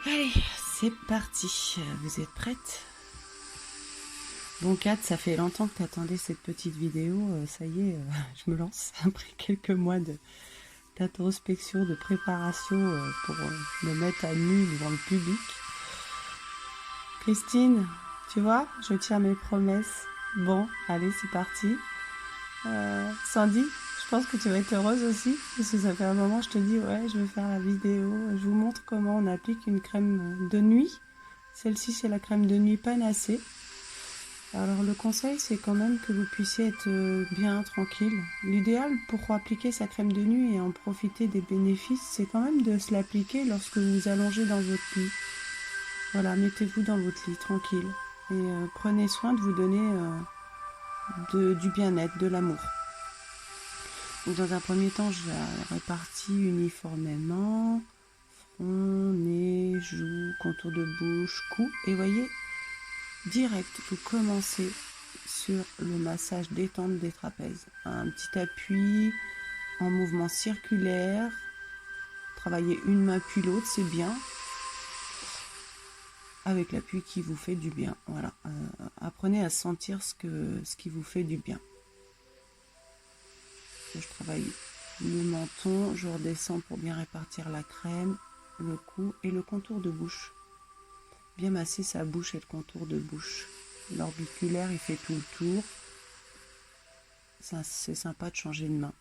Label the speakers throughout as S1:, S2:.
S1: Allez, c'est parti. Vous êtes prête? Bon, Kat, ça fait longtemps que tu attendais cette petite vidéo. Ça y est, je me lance après quelques mois d'introspection, de préparation pour me mettre à nu devant le public. Christine, tu vois, je tiens mes promesses. Bon, allez, c'est parti. Sandy, je pense que tu vas être heureuse aussi, parce que ça fait un moment, je te dis, ouais, je vais faire la vidéo. Je vous montre comment on applique une crème de nuit. Celle-ci, c'est la crème de nuit panacée. Alors le conseil, c'est quand même que vous puissiez être bien tranquille. L'idéal pour appliquer sa crème de nuit et en profiter des bénéfices, c'est quand même de se l'appliquer lorsque vous vous allongez dans votre lit. Voilà, mettez-vous dans votre lit tranquille et prenez soin de vous donner du bien-être, de l'amour. Donc, dans un premier temps, je la répartis uniformément. Front, nez, joues, contour de bouche, cou. Et voyez, direct, vous commencez sur le massage détente des trapèzes. Un petit appui en mouvement circulaire. Travaillez une main puis l'autre, c'est bien. Avec l'appui qui vous fait du bien. Voilà. Apprenez à sentir ce qui vous fait du bien. Je travaille le menton, je redescends pour bien répartir la crème, le cou et le contour de bouche. Bien masser sa bouche et le contour de bouche. L'orbiculaire, il fait tout le tour. C'est sympa de changer de main.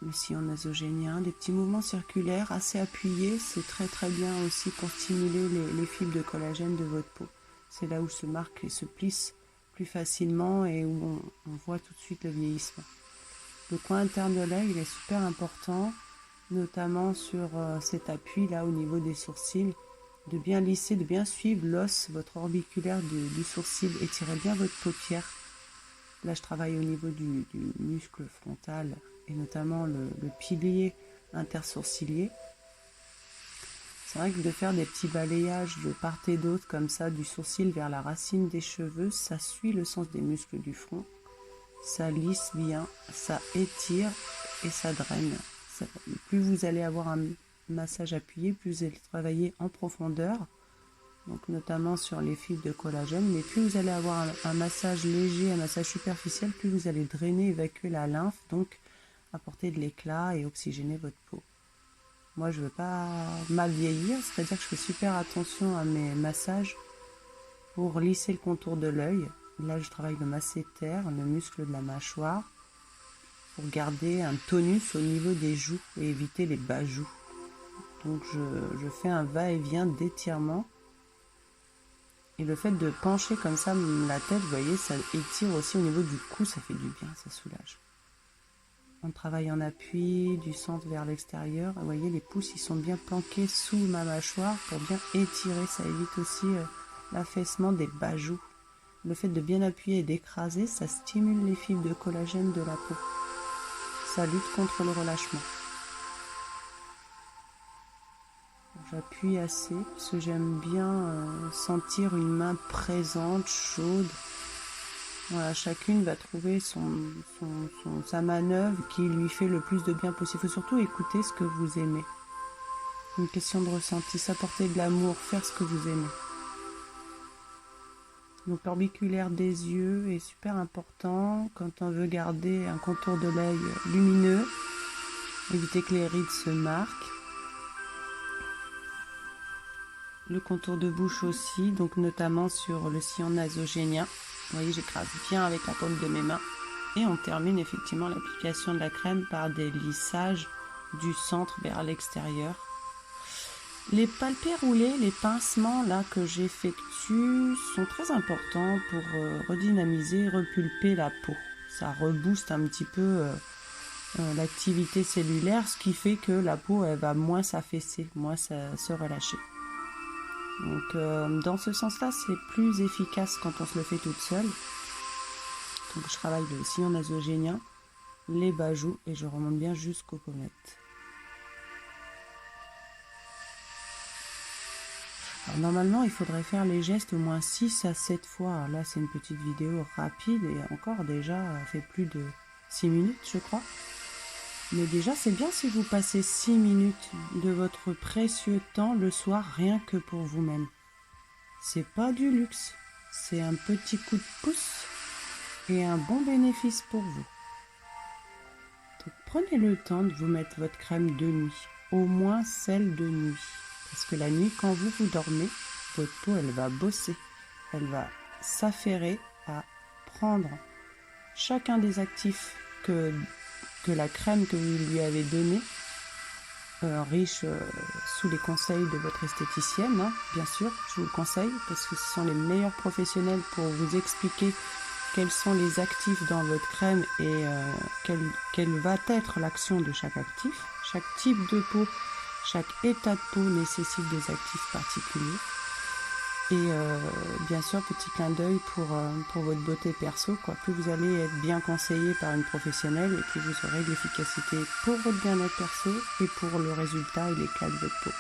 S1: Le sillon nasogénien, des petits mouvements circulaires assez appuyés, c'est très très bien aussi pour stimuler les fibres de collagène de votre peau. C'est là où se marquent et se plissent plus facilement et où on voit tout de suite le vieillissement. Le coin interne de l'œil, il est super important, notamment sur cet appui là au niveau des sourcils, de bien lisser, de bien suivre l'os, votre orbiculaire du sourcil, étirez bien votre paupière. Là, je travaille au niveau du muscle frontal et notamment le pilier intersourcilier. C'est vrai que de faire des petits balayages de part et d'autre comme ça, du sourcil vers la racine des cheveux, ça suit le sens des muscles du front. Ça lisse bien, ça étire et ça draine. Plus vous allez avoir un massage appuyé, plus vous allez travailler en profondeur, donc notamment sur les fibres de collagène, mais plus vous allez avoir un massage léger, un massage superficiel, plus vous allez drainer, évacuer la lymphe, donc apporter de l'éclat et oxygéner votre peau. Moi, je ne veux pas mal vieillir, c'est-à-dire que je fais super attention à mes massages pour lisser le contour de l'œil. Là, je travaille le masséter, le muscle de la mâchoire, pour garder un tonus au niveau des joues et éviter les bas joues. Donc, je fais un va-et-vient d'étirement. Et le fait de pencher comme ça la tête, vous voyez, ça étire aussi au niveau du cou, ça fait du bien, ça soulage. On travaille en appui, du centre vers l'extérieur. Vous voyez, les pouces, ils sont bien planqués sous ma mâchoire pour bien étirer. Ça évite aussi l'affaissement des bas joues. Le fait de bien appuyer et d'écraser, ça stimule les fibres de collagène de la peau. Ça lutte contre le relâchement. J'appuie assez parce que j'aime bien sentir une main présente, chaude. Voilà, chacune va trouver sa manœuvre qui lui fait le plus de bien possible. Il faut surtout écouter ce que vous aimez. Une question de ressenti, s'apporter de l'amour, faire ce que vous aimez. Donc l'orbiculaire des yeux est super important quand on veut garder un contour de l'œil lumineux, éviter que les rides se marquent. Le contour de bouche aussi, donc notamment sur le sillon nasogénien. Vous voyez, j'écrase bien avec la paume de mes mains. Et on termine effectivement l'application de la crème par des lissages du centre vers l'extérieur. Les palpés roulés, les pincements là que j'effectue sont très importants pour redynamiser, repulper la peau. Ça rebooste un petit peu l'activité cellulaire, ce qui fait que la peau elle va moins s'affaisser, moins se relâcher. Donc dans ce sens-là, c'est plus efficace quand on se le fait toute seule. Donc je travaille le sillon nasogénien, les bas joues et je remonte bien jusqu'aux pommettes. Alors normalement, il faudrait faire les gestes au moins 6 à 7 fois. Alors là, c'est une petite vidéo rapide et encore déjà, elle fait plus de 6 minutes, je crois. Mais déjà, c'est bien si vous passez 6 minutes de votre précieux temps le soir rien que pour vous-même. C'est pas du luxe, c'est un petit coup de pouce et un bon bénéfice pour vous. Donc prenez le temps de vous mettre votre crème de nuit, au moins celle de nuit. Parce que la nuit, quand vous dormez, votre peau, elle va bosser. Elle va s'affairer à prendre chacun des actifs que la crème que vous lui avez donnée, riche sous les conseils de votre esthéticienne, hein, bien sûr, je vous le conseille, parce que ce sont les meilleurs professionnels pour vous expliquer quels sont les actifs dans votre crème et quelle va être l'action de chaque actif. Chaque type de peau, chaque état de peau nécessite des actifs particuliers. Et bien sûr, petit clin d'œil pour votre beauté perso, quoi. Plus vous allez être bien conseillé par une professionnelle, et plus vous aurez de l'efficacité pour votre bien-être perso et pour le résultat et l'éclat de votre peau.